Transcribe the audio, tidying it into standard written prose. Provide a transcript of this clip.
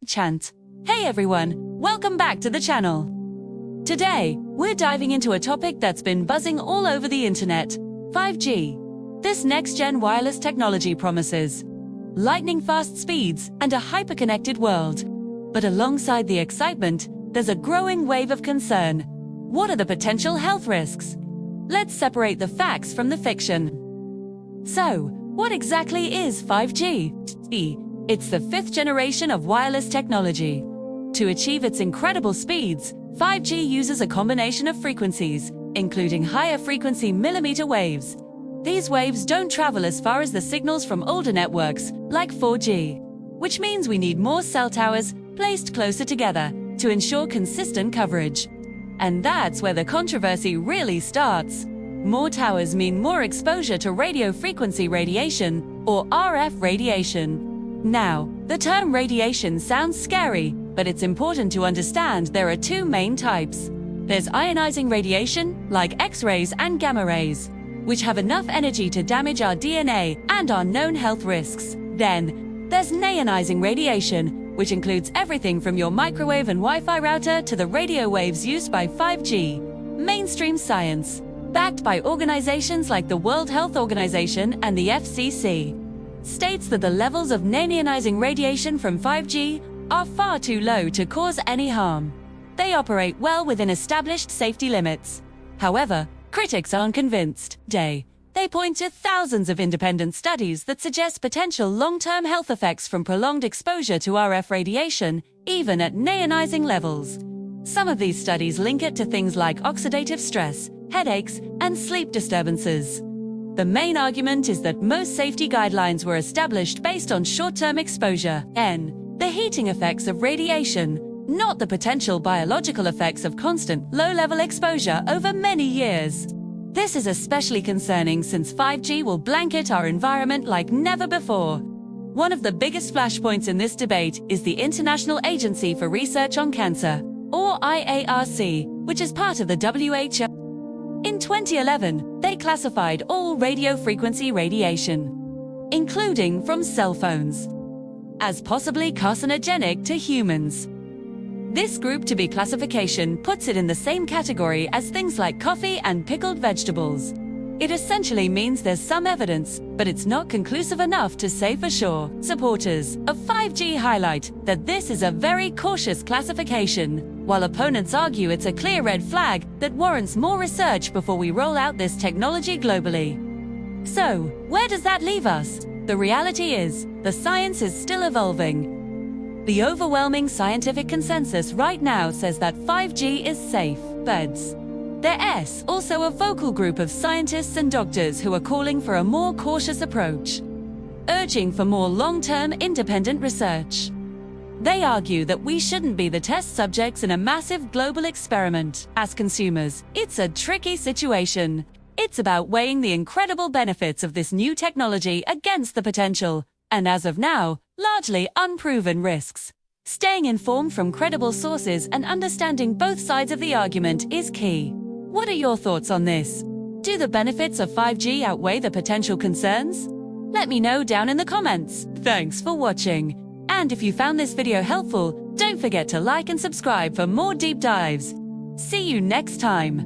Chant. Hey everyone, welcome back to the channel. Today, we're diving into a topic that's been buzzing all over the internet, 5G. This next-gen wireless technology promises lightning-fast speeds and a hyper-connected world. But alongside the excitement, there's a growing wave of concern. What are the potential health risks? Let's separate the facts from the fiction. So, what exactly is 5G? It's the fifth generation of wireless technology. To achieve its incredible speeds, 5G uses a combination of frequencies, including higher frequency millimeter waves. These waves don't travel as far as the signals from older networks, like 4G, which means we need more cell towers placed closer together to ensure consistent coverage. And that's where the controversy really starts. More towers mean more exposure to radio frequency radiation, or RF radiation. Now, the term radiation sounds scary, but it's important to understand there are two main types. There's ionizing radiation, like X-rays and gamma rays, which have enough energy to damage our DNA and our known health risks. Then, there's neionizing radiation, which includes everything from your microwave and Wi-Fi router to the radio waves used by 5G. Mainstream science, backed by organizations like the World Health Organization and the FCC, states that the levels of neionizing radiation from 5G are far too low to cause any harm. They operate well within established safety limits. However, critics aren't convinced. They point to thousands of independent studies that suggest potential long-term health effects from prolonged exposure to RF radiation, even at neionizing levels. Some of these studies link it to things like oxidative stress, headaches, and sleep disturbances. The main argument is that most safety guidelines were established based on short-term exposure, the heating effects of radiation, not the potential biological effects of constant, low-level exposure over many years. This is especially concerning since 5G will blanket our environment like never before. One of the biggest flashpoints in this debate is the International Agency for Research on Cancer, or IARC, which is part of the WHO. In 2011, they classified all radio frequency radiation, including from cell phones, as possibly carcinogenic to humans. This Group 2B classification puts it in the same category as things like coffee and pickled vegetables. It essentially means there's some evidence, but it's not conclusive enough to say for sure. Supporters of 5G highlight that this is a very cautious classification, while opponents argue it's a clear red flag that warrants more research before we roll out this technology globally. So, where does that leave us? The reality is, the science is still evolving. The overwhelming scientific consensus right now says that 5G is safe, but there's also a vocal group of scientists and doctors who are calling for a more cautious approach, urging for more long-term independent research. They argue that we shouldn't be the test subjects in a massive global experiment. As consumers, it's a tricky situation. It's about weighing the incredible benefits of this new technology against the potential, and as of now, largely unproven risks. Staying informed from credible sources and understanding both sides of the argument is key. What are your thoughts on this? Do the benefits of 5G outweigh the potential concerns? Let me know down in the comments. Thanks for watching. And if you found this video helpful, don't forget to like and subscribe for more deep dives. See you next time.